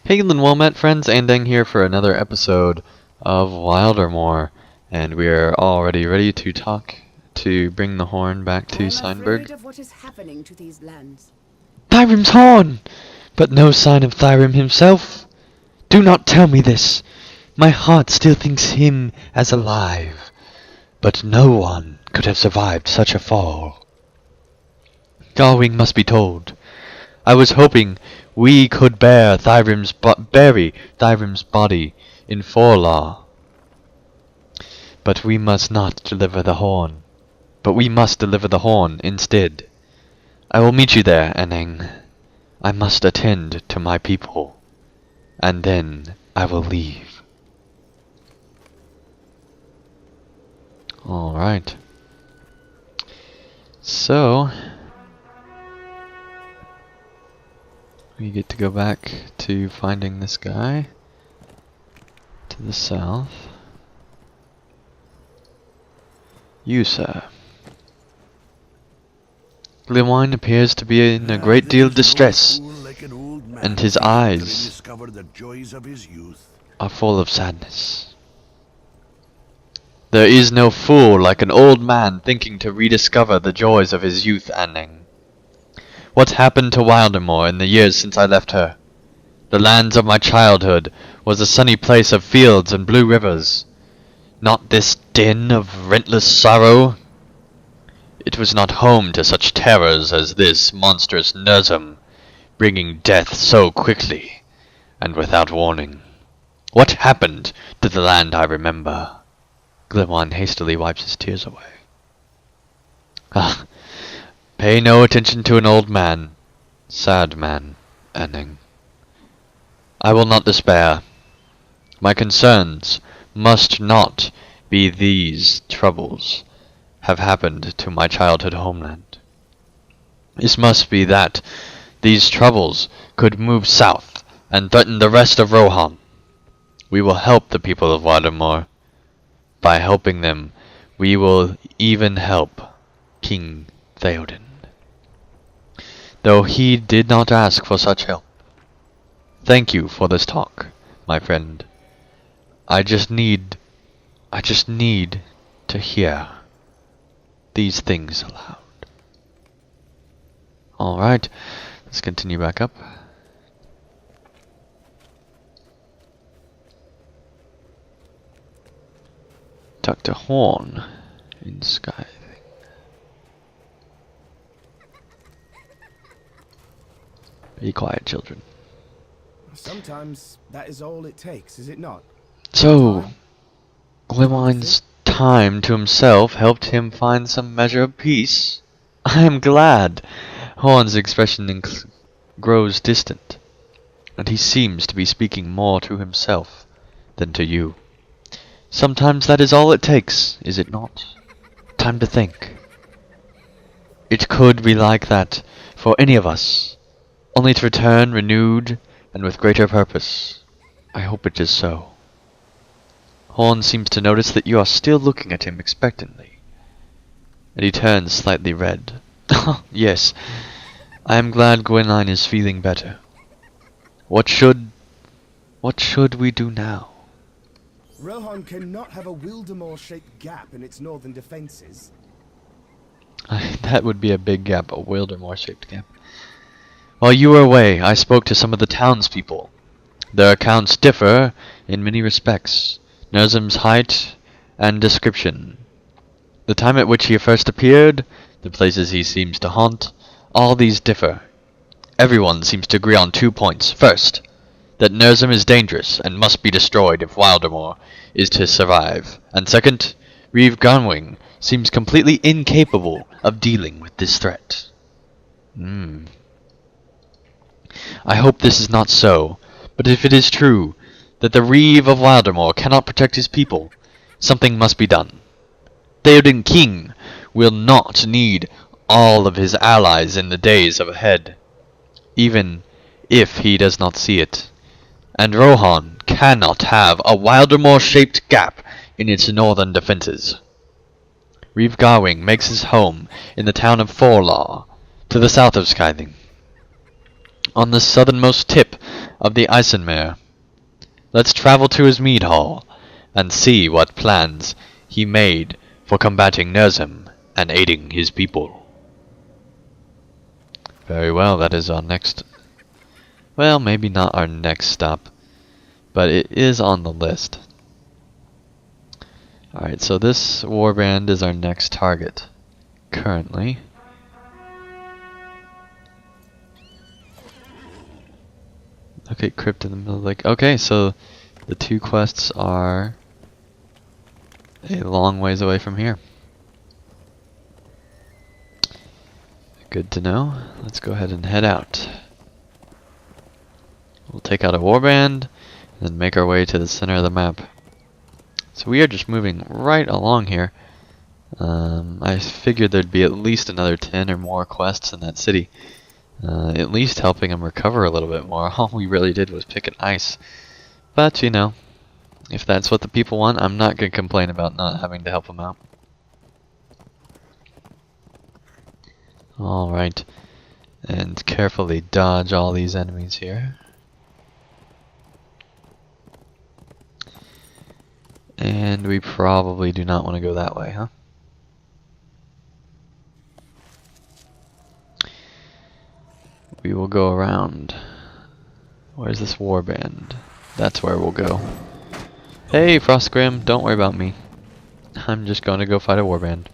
Hey well met friends, Andang here for another episode of Wildermore, and we are already ready to talk to bring the horn back to Steinberg. Of what is happening to these lands. Thyrim's horn! But no sign of Thyrim himself. Do not tell me this. My heart still thinks him as alive, but no one could have survived such a fall. Garwing must be told. I was hoping we could bury Thyrim's body in Forlaw. But we must not deliver the horn. But we must deliver the horn instead. I will meet you there, Aneng. I must attend to my people, and then I will leave. Alright. So we get to go back to finding this guy to the south. You, sir. Glimwine appears to be in a great deal of distress, and his eyes are full of sadness. There is no fool like an old man thinking to rediscover the joys of his youth, Anning. What happened to Wildermore in the years since I left her? The lands of my childhood was a sunny place of fields and blue rivers. Not this den of rentless sorrow. It was not home to such terrors as this monstrous Nurzum, bringing death so quickly and without warning. What happened to the land I remember? Glimwine hastily wipes his tears away. Ah, pay no attention to an old man, sad man, Anning. I will not despair. My concerns must not be these troubles have happened to my childhood homeland. It must be that these troubles could move south and threaten the rest of Rohan. We will help the people of Wildermore. By helping them, we will even help King Theoden. Though he did not ask for such help. Thank you for this talk, my friend. I just need to hear these things aloud. Alright, let's continue back up. Talk to Horn in Sky. Be quiet, children. Sometimes that is all it takes, is it not? So, Glimwine's time to himself helped him find some measure of peace. I am glad. Horn's expression grows distant, and he seems to be speaking more to himself than to you. Sometimes that is all it takes, is it not? Time to think. It could be like that for any of us, only to return renewed and with greater purpose. I hope it is so. Horn seems to notice that you are still looking at him expectantly, and he turns slightly red. Yes, I am glad Gwenline is feeling better. What should we do now? Rohan cannot have a Wildermore-shaped gap in its northern defences. That would be a big gap, a Wildermore-shaped gap. While you were away, I spoke to some of the townspeople. Their accounts differ in many respects. Nurzum's height and description, the time at which he first appeared, the places he seems to haunt, all these differ. Everyone seems to agree on 2 points. First, that Nurzum is dangerous and must be destroyed if Wildermore is to survive. And second, Reeve Garwing seems completely incapable of dealing with this threat. I hope this is not so, but if it is true that the Reeve of Wildermore cannot protect his people, something must be done. Theoden King will not need all of his allies in the days ahead, even if he does not see it. And Rohan cannot have a Wildermore-shaped gap in its northern defenses. Reeve Garwing makes his home in the town of Forlaw, to the south of Skything. on the southernmost tip of the Eisenmeer. Let's travel to his mead hall and see what plans he made for combating Nerzim and aiding his people. Very well, that is our next... Well, maybe not our next stop, but it is on the list. Alright, so this warband is our next target, currently. Okay, crypt in the middle of the lake. Okay, so the two quests are a long ways away from here. Good to know. Let's go ahead and head out. We'll take out a warband and then make our way to the center of the map. So we are just moving right along here. I figured there'd be at least another 10 or more quests in that city. At least helping them recover a little bit more. All we really did was pick an ice. But, you know, if that's what the people want, I'm not going to complain about not having to help them out. Alright. And carefully dodge all these enemies here. And we probably do not want to go that way, huh? We will go around. Where's this warband? That's where we'll go. Hey, Frostgrim, don't worry about me. I'm just going to go fight a warband.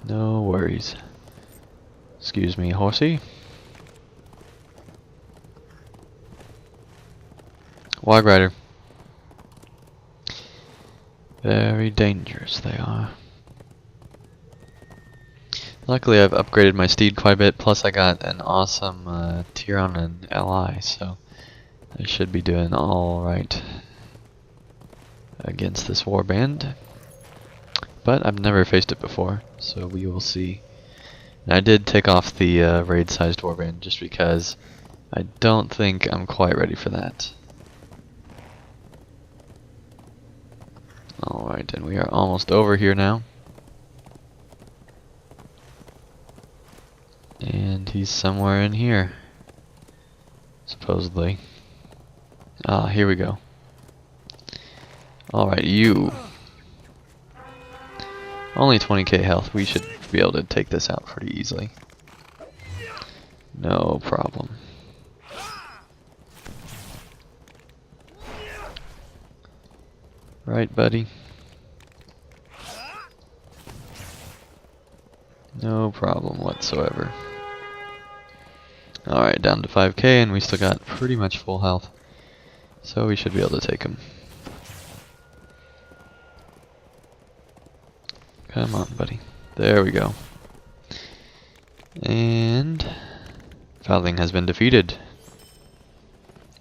No worries. Excuse me, horsey. Wog Rider. Very dangerous they are. Luckily I've upgraded my steed quite a bit, plus I got an awesome tier on an LI, so I should be doing alright against this warband. But I've never faced it before, so we will see. And I did take off the raid-sized warband just because I don't think I'm quite ready for that. Alright, and we are almost over here now. And he's somewhere in here, supposedly. Ah, here we go. Alright, you. Only 20k health. We should be able to take this out pretty easily. No problem. Right, buddy? No problem whatsoever. Alright, down to 5k, and we still got pretty much full health. So we should be able to take him. Come on, buddy. There we go. And Foundling has been defeated.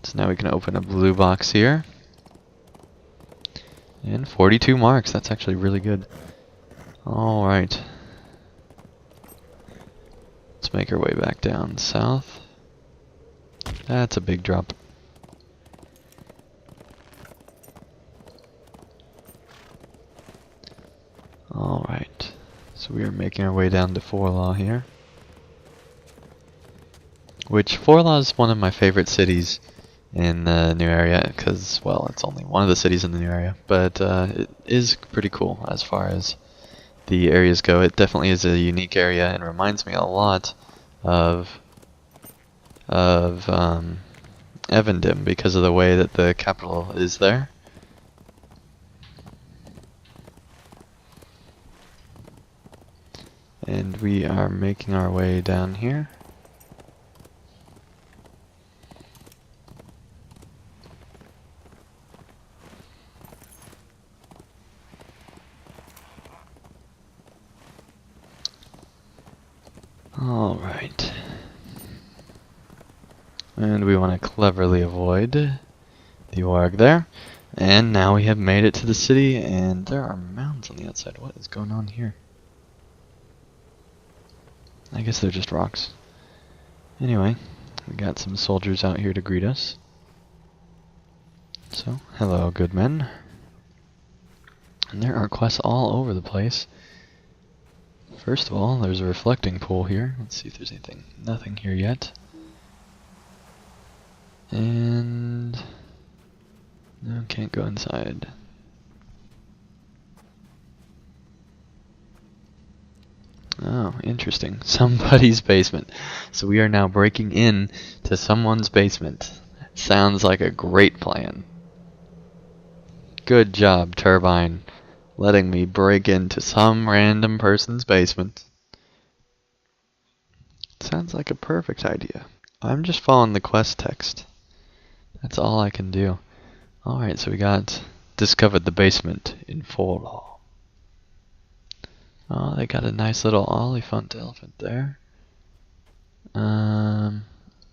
So now we can open a blue box here. And 42 marks. That's actually really good. Alright. Let's make our way back down south. That's a big drop. Alright. So we are making our way down to Forlaw here. Which, Forlaw is one of my favorite cities in the new area, because, well, it's only one of the cities in the new area, but it is pretty cool as far as the areas go. It definitely is a unique area and reminds me a lot of Evendim because of the way that the capital is there. And we are making our way down here. Alright. And we want to cleverly avoid the org there. And now we have made it to the city, and there are mounds on the outside. What is going on here? I guess they're just rocks. Anyway, we got some soldiers out here to greet us. So, hello, good men. And there are quests all over the place. First of all, there's a reflecting pool here. Let's see if there's anything. Nothing here yet. And no, can't go inside. Oh, interesting. Somebody's basement. So we are now breaking in to someone's basement. Sounds like a great plan. Good job, Turbine, letting me break into some random person's basement. Sounds like a perfect idea. I'm just following the quest text. That's all I can do. Alright, so we got discovered the basement in Forlaw. Oh, they got a nice little Oliphant elephant there.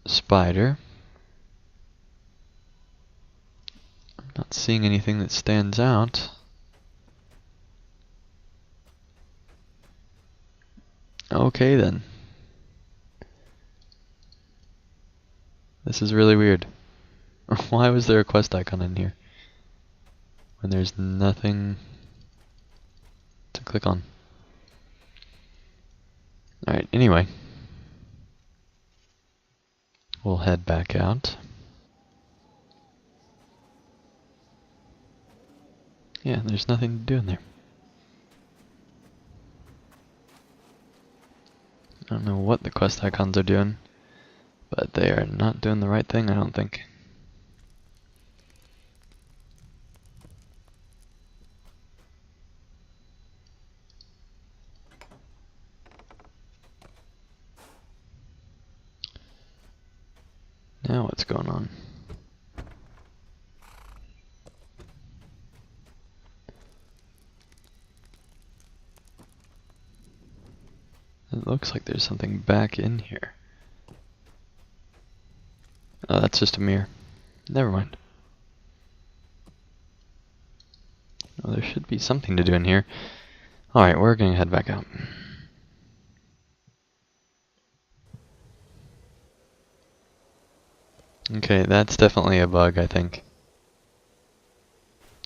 Spider. I'm not seeing anything that stands out. Okay then. This is really weird. Why was there a quest icon in here when there's nothing to click on? Alright, anyway. We'll head back out. Yeah, there's nothing to do in there. I don't know what the quest icons are doing, but they are not doing the right thing, I don't think. Now what's going on? It looks like there's something back in here. Oh, that's just a mirror. Never mind. Oh, there should be something to do in here. Alright, we're gonna head back out. Okay, that's definitely a bug, I think.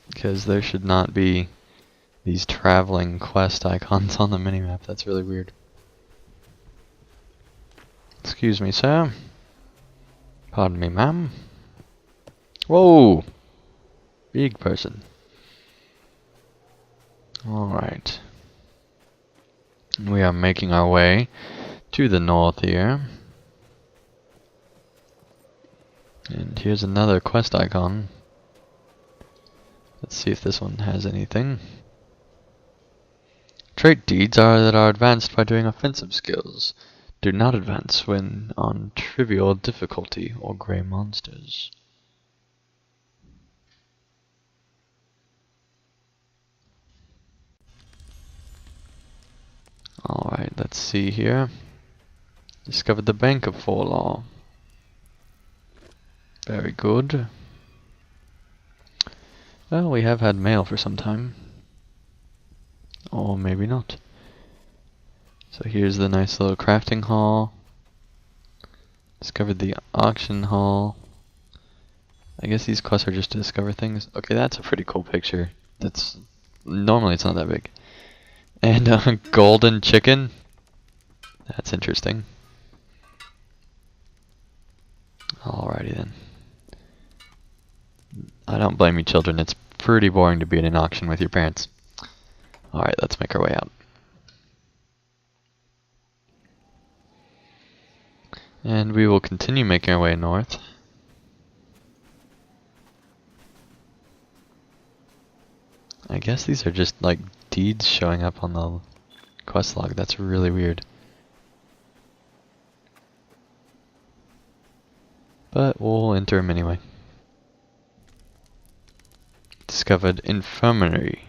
Because there should not be these traveling quest icons on the minimap. That's really weird. Excuse me, sir. Pardon me, ma'am. Whoa! Big person. Alright. We are making our way to the north here. And here's another quest icon. Let's see if this one has anything. Trait deeds are advanced by doing offensive skills. Do not advance when on trivial difficulty or grey monsters. Alright, let's see here. Discovered the Bank of Forlaw. Very good. Well, we have had mail for some time. Or maybe not. So here's the nice little crafting hall. Discovered the auction hall. I guess these quests are just to discover things. Okay, that's a pretty cool picture. That's normally it's not that big. And a golden chicken. That's interesting. Alrighty then. I don't blame you, children. It's pretty boring to be in an auction with your parents. Alright, let's make our way out. And we will continue making our way north. I guess these are just like deeds showing up on the quest log. That's really weird. But we'll enter them anyway. Discovered infirmary.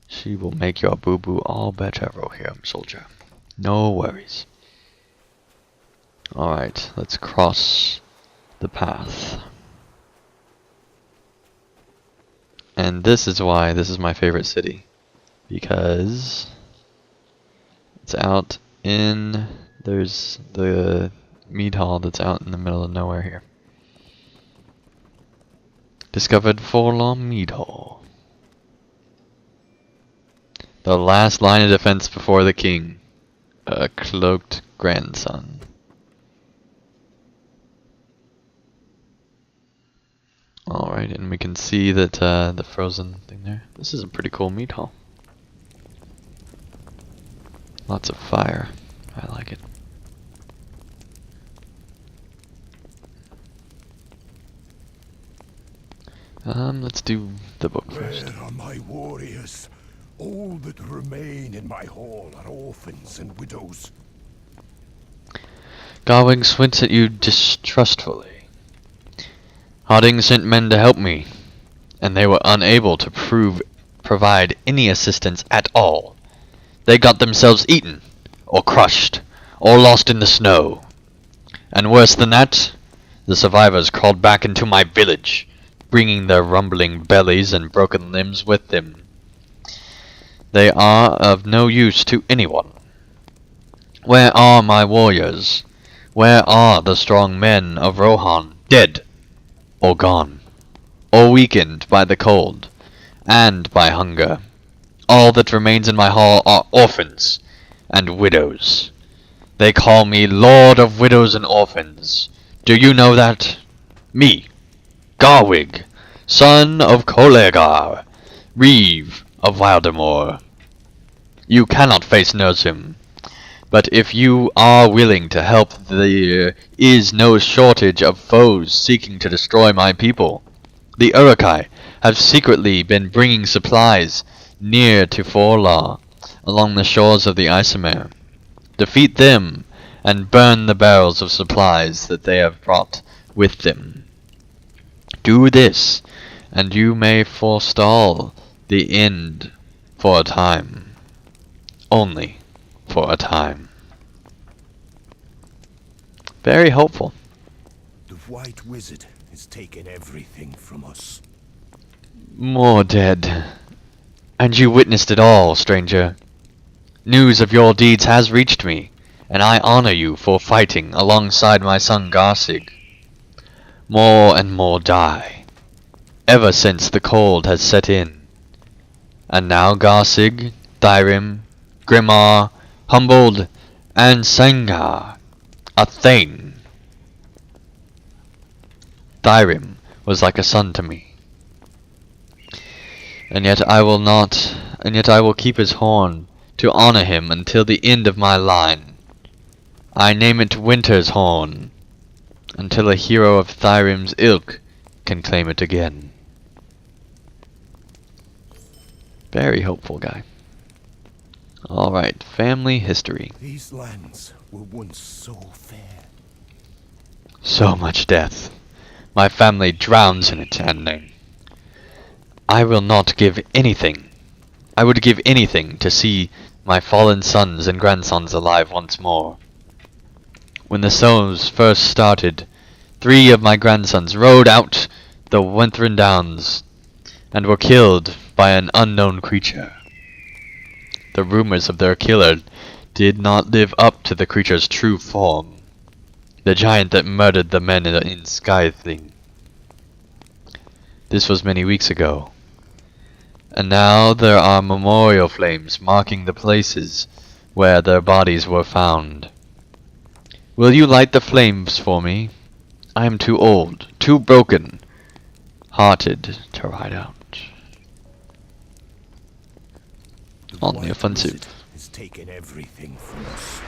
She will make your boo-boo all better, Rohirrim soldier. No worries. Alright, let's cross the path. And this is why this is my favorite city. Because it's out in... there's the mead hall that's out in the middle of nowhere here. Discovered Forlaw Mead Hall. The last line of defense before the king. A cloaked grandson. Alright, and we can see that the frozen thing there. This is a pretty cool meat hall. Lots of fire. I like it. Let's do the book first. Where are my warriors? All that remain in my hall are orphans and widows. Garwig squints at you distrustfully. Harding sent men to help me, and they were unable to provide any assistance at all. They got themselves eaten, or crushed, or lost in the snow. And worse than that, the survivors crawled back into my village, bringing their rumbling bellies and broken limbs with them. They are of no use to anyone. Where are my warriors? Where are the strong men of Rohan, dead, or gone, or weakened by the cold, and by hunger? All that remains in my hall are orphans and widows. They call me Lord of Widows and Orphans. Do you know that? Me, Garwig, son of Kolegar, Reeve of Wildermore. You cannot face Nurzim, but if you are willing to help, there is no shortage of foes seeking to destroy my people. The Urukai have secretly been bringing supplies near to Forlaw, along the shores of the Isomere. Defeat them, and burn the barrels of supplies that they have brought with them. Do this, and you may forestall the end for a time. Only for a time. Very hopeful. The White Wizard has taken everything from us. More dead. And you witnessed it all, stranger. News of your deeds has reached me, and I honor you for fighting alongside my son Garsig. More and more die, ever since the cold has set in. And now Garsig, Thyrim, Grimar, Humboldt, and Sengar, a thing. Thyrim was like a son to me. And yet I will keep his horn to honor him until the end of my line. I name it Winter's Horn, until a hero of Thyrim's ilk can claim it again. Very hopeful guy. Alright, family history. These lands were once so fair. So much death. My family drowns in it, and I will not give anything. I would give anything to see my fallen sons and grandsons alive once more. When the snows first started, 3 of my grandsons rode out the Winthren Downs and were killed by an unknown creature. The rumors of their killer did not live up to the creature's true form, the giant that murdered the men in Scything. This was many weeks ago, and now there are memorial flames marking the places where their bodies were found. Will you light the flames for me? I am too old, too broken hearted to ride out. On the offensive. Has taken everything from us.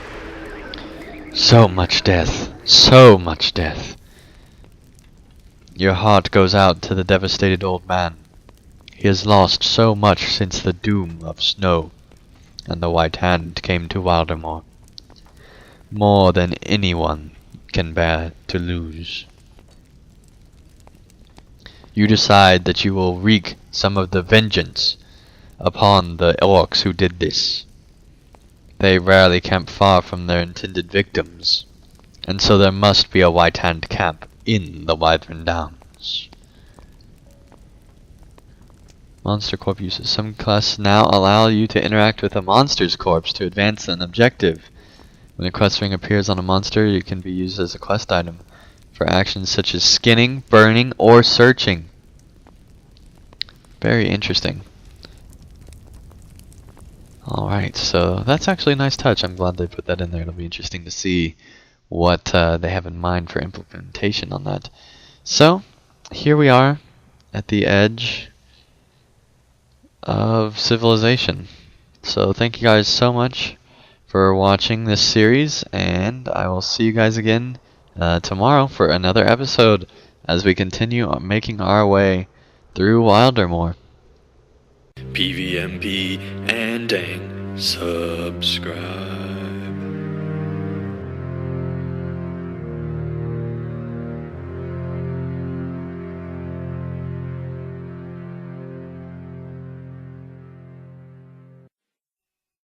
So much death. So much death. Your heart goes out to the devastated old man. He has lost so much since the doom of snow and the White Hand came to Wildermore. More than anyone can bear to lose. You decide that you will wreak some of the vengeance upon the orcs who did this. They rarely camp far from their intended victims, and so there must be a White Hand camp in the Withering Downs. Monster Corp uses. Some quests now allow you to interact with a monster's corpse to advance an objective. When a quest ring appears on a monster, it can be used as a quest item for actions such as skinning, burning, or searching. Very interesting. Alright, so that's actually a nice touch. I'm glad they put that in there. It'll be interesting to see what they have in mind for implementation on that. So, here we are at the edge of civilization. So thank you guys so much for watching this series, and I will see you guys again tomorrow for another episode as we continue making our way through Wildermore. PVMP and dang, subscribe.